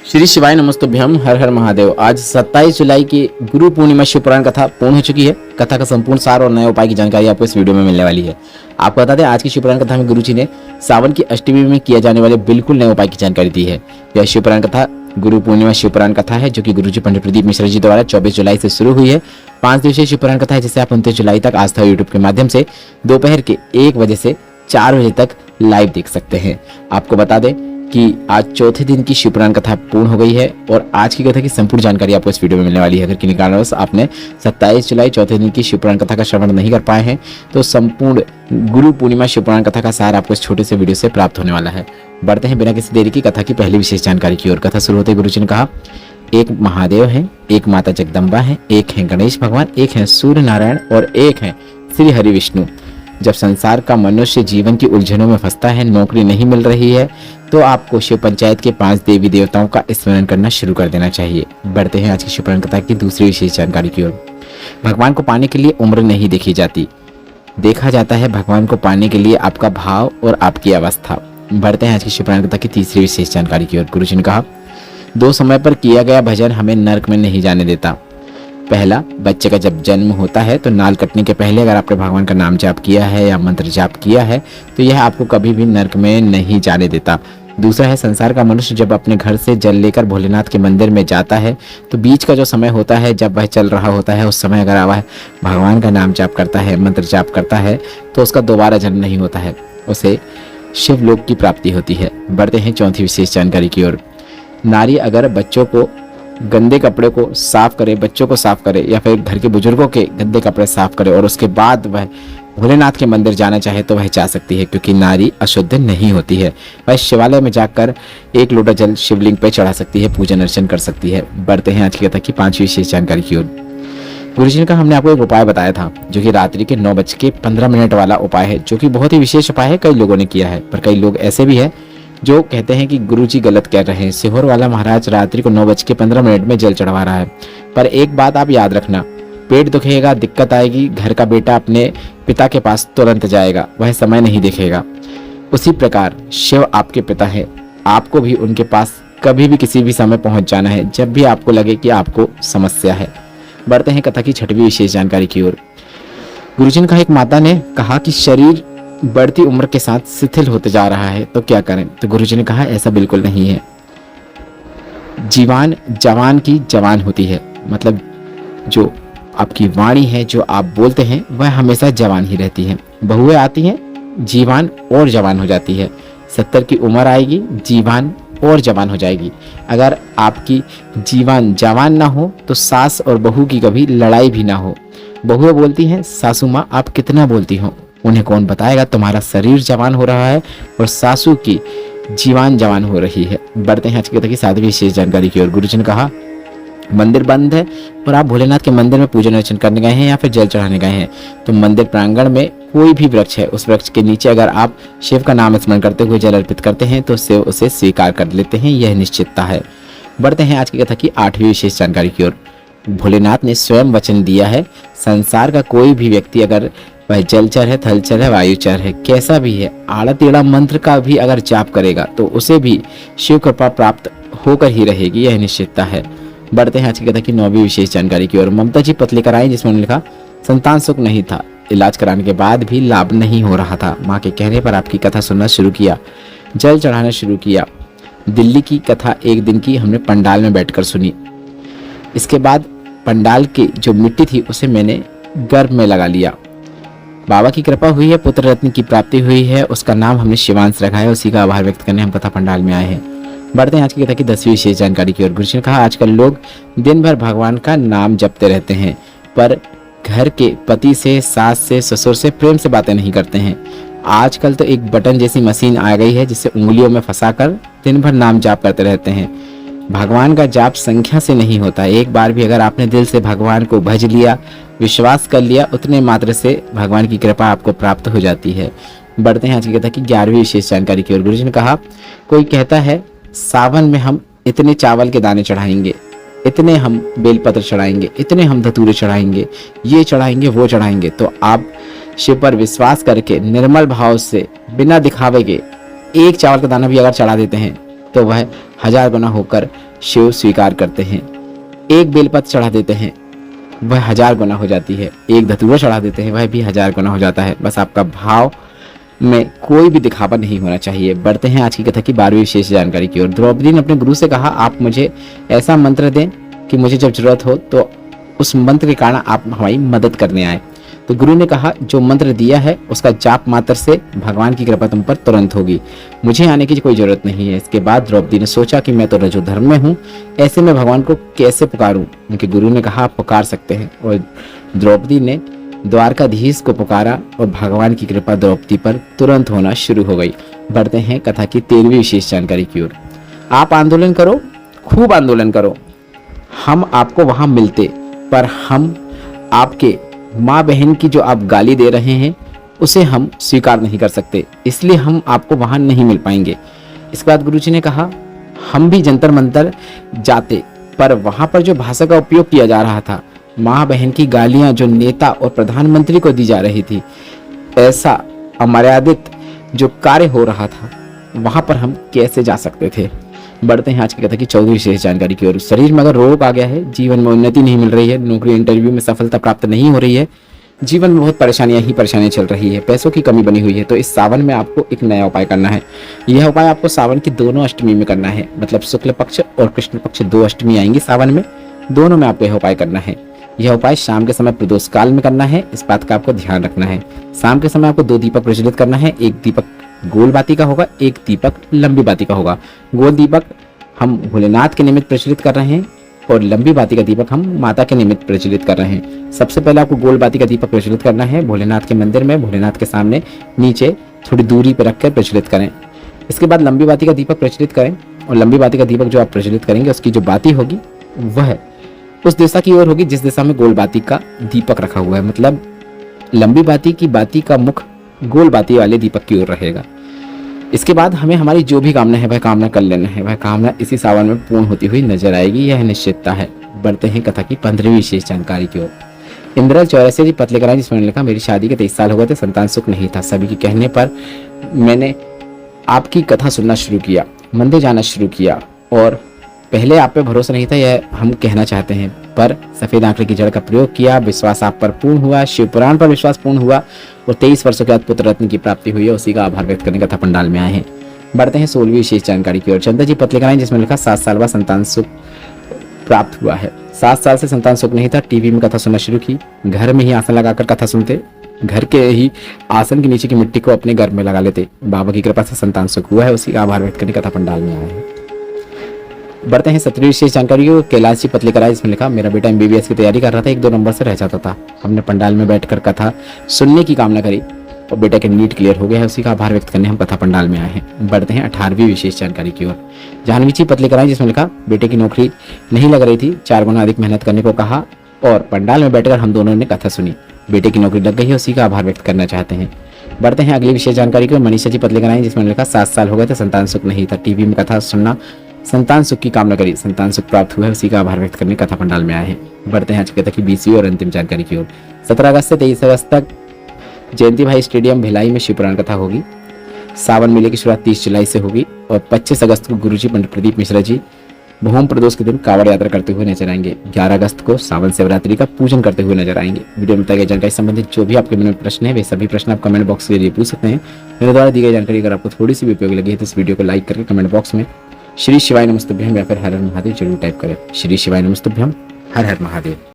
श्री शिवाय नमस्तुभ्यम, हर हर महादेव। आज 27 जुलाई की गुरु पूर्णिमा शिव पुराण कथा पूर्ण हो चुकी है। कथा का संपूर्ण सार और नए उपाय की जानकारी आपको इस वीडियो में मिलने वाली है। आपको बता दें, आज की शिव पुराण कथा में गुरुजी ने सावन की अष्टमी में किए जाने वाले बिल्कुल नए उपाय की जानकारी दी है। यह शिव पुराण कथा गुरु पूर्णिमा शिव पुराण कथा है, जो कि गुरुजी पंडित प्रदीप मिश्रा जी द्वारा 24 जुलाई से शुरू हुई है। 5 दिवसीय शिव पुराण कथा है, जिसे आप 29 जुलाई तक आस्था यूट्यूब के माध्यम से दोपहर के 1 बजे से 4 बजे तक लाइव देख सकते हैं। आपको बता दें कि आज चौथे दिन की शिव पुराण कथा पूर्ण हो गई है और आज की कथा की संपूर्ण जानकारी आपको इस वीडियो में मिलने वाली है। अगर किन्हीं कारणवश आपने 27 जुलाई चौथे दिन की शिव पुराण कथा का श्रवण नहीं कर पाए हैं, तो संपूर्ण गुरु पूर्णिमा शिव पुराण कथा का सार आपको इस छोटे से वीडियो से प्राप्त होने वाला है। बढ़ते हैं बिना किसी देरी की कथा की पहली विशेष जानकारी की ओर। कथा शुरू होते गुरुजी ने कहा, एक महादेव है, एक माता जगदम्बा है, एक है गणेश भगवान, एक है सूर्य नारायण और एक है श्री हरि विष्णु। जब संसार का मनुष्य जीवन की उलझनों में फंसता है, नौकरी नहीं मिल रही है, तो आपको शिव पंचायत के 5 देवी देवताओं का स्मरण करना शुरू कर देना चाहिए। बढ़ते हैं आज की शिव पुराण कथा की दूसरी विशेष जानकारी की ओर। भगवान को पाने के लिए उम्र नहीं देखी जाती, देखा जाता है भगवान को पाने के लिए आपका भाव और आपकी अवस्था। बढ़ते हैं आज की शिव पुराण कथा की तीसरी विशेष जानकारी की ओर। गुरुजी ने कहा, 2 समय पर किया गया भजन हमें नरक में नहीं जाने देता। पहला, बच्चे का जब जन्म होता है तो नाल कटने के पहले अगर आपने भगवान का नाम जाप किया है या मंत्र जाप किया है, तो यह आपको कभी भी नरक में नहीं जाने देता। दूसरा है, संसार का मनुष्य जब अपने घर से जल लेकर भोलेनाथ के मंदिर में जाता है, तो बीच का जो समय होता है जब वह चल रहा होता है, उस समय अगर वह भगवान का नाम जाप करता है, मंत्र जाप करता है, तो उसका दोबारा जन्म नहीं होता है, उसे शिवलोक की प्राप्ति होती है। बढ़ते हैं चौथी विशेष जानकारी की ओर। नारी अगर बच्चों को गंदे कपड़े को साफ करे, बच्चों को साफ करे, या फिर घर के बुजुर्गों के गंदे कपड़े साफ करे और उसके बाद वह भोलेनाथ के मंदिर जाना चाहे, तो वह जा सकती है, क्योंकि नारी अशुद्ध नहीं होती है। वह शिवालय में जाकर 1 लोटा जल शिवलिंग पे चढ़ा सकती है, पूजन अर्चन कर सकती है। बढ़ते हैं आज की कथा की 5वीं विशेष जानकारी की ओर। गुरुजी ने कहा, हमने आपको एक उपाय बताया था, जो कि रात्रि के 9:15 वाला उपाय है, जो कि बहुत ही विशेष उपाय है। कई लोगों ने किया है, पर कई लोग ऐसे भी है जो कहते हैं कि गुरुजी गलत कह रहे हैं। सीहोर वाला महाराज रात्रि को 9:15 में जल चढ़वा रहा है। पर एक बात आप याद रखना, पेट दुखेगा, दिक्कत आएगी, घर का बेटा अपने पिता के पास तुरंत जाएगा, वह समय नहीं देखेगा। उसी प्रकार शिव आपके पिता है, आपको भी उनके पास कभी भी किसी भी समय पहुंच जाना है, जब भी आपको लगे कि आपको समस्या है। बढ़ते हैं कथा की 6वीं विशेष जानकारी की ओर। गुरुजी ने कहा, एक माता ने कहा कि शरीर बढ़ती उम्र के साथ शिथिल होते जा रहा है, तो क्या करें? तो गुरुजी ने कहा, ऐसा बिल्कुल नहीं है। जीवान जवान की जवान होती है, मतलब जो आपकी वाणी है, जो आप बोलते हैं, वह हमेशा जवान ही रहती है। बहुएं आती हैं, जीवान और जवान हो जाती है। 70 की उम्र आएगी, जीवान और जवान हो जाएगी। अगर आपकी जीवान जवान ना हो, तो सास और बहू की कभी लड़ाई भी ना हो। बहुएं बोलती हैं, सासू माँ आप कितना बोलती हो, उन्हें कौन बताएगा तुम्हारा शरीर जवान हो रहा है और सासू की जीवान जवान हो रही है। बढ़ते हैं आज की कथा की 7वीं विशेष जानकारी की ओर। गुरुजी ने कहा, मंदिर बंद है और आप भोलेनाथ के मंदिर में पूजन अर्चन करने गए हैं या फिर जल चढ़ाने गए हैं, तो मंदिर प्रांगण में कोई भी वृक्ष है, उस वृक्ष के नीचे अगर आप शिव का नाम स्मरण करते हुए जल अर्पित करते हैं, तो शिव उसे स्वीकार कर लेते हैं, यह निश्चितता है। बढ़ते हैं आज की कथा की 8वीं विशेष जानकारी की ओर। भोलेनाथ ने स्वयं वचन दिया है, संसार का कोई भी व्यक्ति, अगर वह जलचर है, थलचर है, वायुचर है, कैसा भी है, आड़ा टेढ़ा मंत्र का भी अगर जाप करेगा, तो उसे भी शिव कृपा प्राप्त होकर ही रहेगी, यह निश्चितता है। बढ़ते हैं आज की कथा की 9वीं विशेष जानकारी की ओर। ममता जी पत्र लेकर आई, जिसमें उन्होंने लिखा, संतान सुख नहीं था, इलाज कराने के बाद भी लाभ नहीं हो रहा था। माँ के कहने पर आपकी कथा सुनना शुरू किया, जल चढ़ाना शुरू किया। दिल्ली की कथा एक दिन की हमने पंडाल में बैठकर सुनी। इसके बाद पंडाल की जो मिट्टी थी उसे मैंने गर्भ में लगा लिया। बाबा की कृपा हुई है, पुत्र रत्न की प्राप्ति हुई है, उसका नाम हमने शिवांश रखा है, उसी का आभार व्यक्त करने हम कथा पंडाल में आए हैं। बढ़ते हैं आज की कथा की 10वीं विशेष जानकारी की ओर। गुरुजी ने कहा, आजकल लोग दिन भर भगवान का नाम जपते रहते हैं, पर घर के पति से, सास से, ससुर से प्रेम से बातें नहीं करते हैं। आजकल तो एक बटन जैसी मशीन आ गई है, जिसे उंगलियों में फंसाकर दिन भर नाम जाप करते रहते हैं। भगवान का जाप संख्या से नहीं होता, एक बार भी अगर आपने दिल से भगवान को भज लिया, विश्वास कर लिया, उतने मात्र से भगवान की कृपा आपको प्राप्त हो जाती है। बढ़ते हैं आज की कथा की 11वीं विशेष जानकारी की ओर। गुरुजी ने कहा, कोई कहता है सावन में हम इतने चावल के दाने चढ़ाएंगे, इतने हम बेलपत्र चढ़ाएंगे, इतने हम धतूरे चढ़ाएंगे, ये चढ़ाएंगे, वो चढ़ाएंगे, तो आप शिव पर विश्वास करके निर्मल भाव से बिना दिखावे के 1 चावल का दाना भी अगर चढ़ा देते हैं, तो वह 1000 गुना होकर शिव स्वीकार करते हैं। एक बेलपत्र चढ़ा देते हैं, वह 1000 गुना हो जाती है। एक धतूरा चढ़ा देते हैं, वह भी 1000 गुना हो जाता है। बस आपका भाव में कोई भी दिखावा नहीं होना चाहिए। बढ़ते हैं आज की कथा की 12वीं विशेष जानकारी की ओर। द्रौपदी ने अपने गुरु से कहा, आप मुझे ऐसा मंत्र दें कि मुझे जब जरूरत हो तो उस मंत्र के कारण आप हमारी मदद करने आए। तो गुरु ने कहा, जो मंत्र दिया है उसका जाप मात्र से भगवान की कृपा तुम पर तुरंत होगी, मुझे आने की कोई जरूरत नहीं है। इसके बाद द्रौपदी ने सोचा कि मैं तो रजोधर्म में हूँ, ऐसे में भगवान को कैसे पुकारूं। उनके गुरु ने कहा, आप पुकार सकते हैं। और द्रौपदी ने द्वारकाधीश को पुकारा और भगवान की कृपा द्रौपदी पर तुरंत होना शुरू हो गई। बढ़ते हैं कथा की 13वीं विशेष जानकारी की ओर। आप आंदोलन करो, खूब आंदोलन करो, हम आपको वहां मिलते, पर हम आपके माँ बहन की जो आप गाली दे रहे हैं उसे हम स्वीकार नहीं कर सकते, इसलिए हम आपको वहां नहीं मिल पाएंगे। इसके बाद गुरुजी ने कहा, हम भी जंतर मंतर जाते, पर वहां पर जो भाषा का उपयोग किया जा रहा था, माँ बहन की गालियां जो नेता और प्रधानमंत्री को दी जा रही थी, ऐसा अमर्यादित जो कार्य हो रहा था, वहां पर हम कैसे जा सकते थे। बढ़ते हैं आज की कथा की 14वीं विशेष जानकारी की ओर। शरीर में अगर रोग आ गया है, जीवन में उन्नति नहीं मिल रही है, नौकरी इंटरव्यू में सफलता प्राप्त नहीं हो रही है, जीवन में बहुत परेशानियां चल रही है, पैसों की कमी बनी हुई है, तो इस सावन में आपको एक नया उपाय करना है। यह उपाय आपको सावन की दोनों अष्टमी में करना है, मतलब शुक्ल पक्ष और कृष्ण पक्ष 2 अष्टमी आएंगी सावन में, दोनों में आपको यह उपाय करना है। यह उपाय शाम के समय प्रदोष काल में करना है, इस बात का आपको ध्यान रखना है। शाम के समय आपको 2 दीपक प्रज्वलित करना है, एक दीपक गोल बाती का होगा, एक दीपक लंबी बाती का होगा। गोल दीपक हम भोलेनाथ के निमित्त प्रज्वलित कर रहे हैं और लंबी बाती का दीपक हम माता के निमित्त प्रज्वलित कर रहे हैं। सबसे पहले आपको गोल बाती का दीपक प्रज्वलित करना है, भोलेनाथ के मंदिर में, भोलेनाथ के सामने नीचे थोड़ी दूरी पर रखकर प्रज्वलित करें। इसके बाद लंबी बाती का दीपक प्रज्वलित करें और लंबी बाती का दीपक जो आप प्रज्वलित करेंगे उसकी जो बाती होगी वह उस दिशा की ओर होगी जिस दिशा में गोल बाती का दीपक रखा हुआ है, मतलब लंबी बाती की बाती का मुख गोल बाती वाले दीपक की ओर रहेगा। इसके बाद हमें हमारी जो भी कामना है वह कामना कर लेना है, वह कामना इसी सावन में पूर्ण होती हुई नजर आएगी, यह निश्चितता है। बढ़ते हैं कथा की 15वीं विशेष जानकारी की ओर। इंदिरा 84 जी पत्र लेकर आई, जिसमें लिखा, मेरी शादी के 23 साल हो गए थे, संतान सुख नहीं था। सभी के कहने पर मैंने आपकी कथा सुनना शुरू किया, मंदिर जाना शुरू किया, और पहले आप पे भरोसा नहीं था, यह हम कहना चाहते हैं, पर सफेद आंकड़े की जड़ का प्रयोग किया, विश्वास आप पर पूर्ण हुआ, शिव पुराण पर विश्वास पूर्ण हुआ और 23 वर्षों के बाद पुत्र रत्न की प्राप्ति हुई है, उसी का आभार व्यक्त करने कथा पंडाल में आए हैं। बढ़ते हैं 16वीं विशेष जानकारी की ओर। चंद्र जी पत्र लेकर आए, जिसमें लिखा, 7 साल बाद संतान सुख प्राप्त हुआ है। 7 साल से संतान सुख नहीं था, टीवी में कथा सुनना शुरू की, घर में ही आसन लगाकर कथा सुनते, घर के ही आसन के नीचे की मिट्टी को अपने घर में लगा लेते, बाबा की कृपा से संतान सुख हुआ है, उसी का आभार व्यक्त करने कथा पंडाल में आए हैं। बढ़ते हैं 17वीं विशेष जानकारी को। कैलाश जी पत्र लेकर आए, इसमें लिखा, मेरा बेटा MBBS की तैयारी कर रहा था, 1-2 नंबर से रह जाता था, हमने पंडाल में बैठकर कथा सुनने की कामना करी और बेटा के नीट क्लियर हो गया है, उसी का आभार व्यक्त करने हम कथा पंडाल में आए हैं। बढ़ते हैं 18वीं विशेष जानकारी की ओर। जाह्नवी जी पत्र लेकर आई, जिसमें लिखा, बेटे की नौकरी नहीं लग रही थी, 4 गुना अधिक मेहनत करने को कहा और पंडाल में बैठकर हम दोनों ने कथा सुनी, बेटे की नौकरी लग गई है, उसी का आभार व्यक्त करना चाहते हैं। बढ़ते हैं अगली विशेष जानकारी को। मनीषा जी पत्र लेकर आई, जिसमें लिखा, 7 साल हो गए थे, संतान सुख नहीं था, टीवी में कथा सुनना, संतान सुख की कामना करी, संतान सुख प्राप्त हुआ है, उसी का आभार व्यक्त करने कथा पंडाल में आए हैं। बढ़ते हैं आज की कथा की 20वीं और अंतिम जानकारी की ओर। 17 अगस्त से 23 अगस्त तक जयंती भाई स्टेडियम भिलाई में शिव पुराण कथा होगी। सावन मेले की शुरुआत 30 जुलाई से होगी और 25 अगस्त को गुरुजी पंडित प्रदीप मिश्रा जी भूम प्रदोष के दिन कावड़ यात्रा करते हुए नजर आएंगे। 11 अगस्त को सावन शिवरात्रि का पूजन करते हुए नजर आएंगे। वीडियो में बताई गई जानकारी संबंधित जो भी आपके मन में प्रश्न है, वे सभी प्रश्न आप कमेंट बॉक्स के जरिए पूछ सकते हैं। मेरे द्वारा दी गई जानकारी अगर आपको थोड़ी सी भी उपयोगी लगी है तो इस वीडियो को लाइक करके कमेंट बॉक्स में श्री शिवाय नमस्तुभ्यम या फिर हर हर महादेव जरूर टाइप करें। श्री शिवाय नमस्तुभ्यम, हर हर महादेव।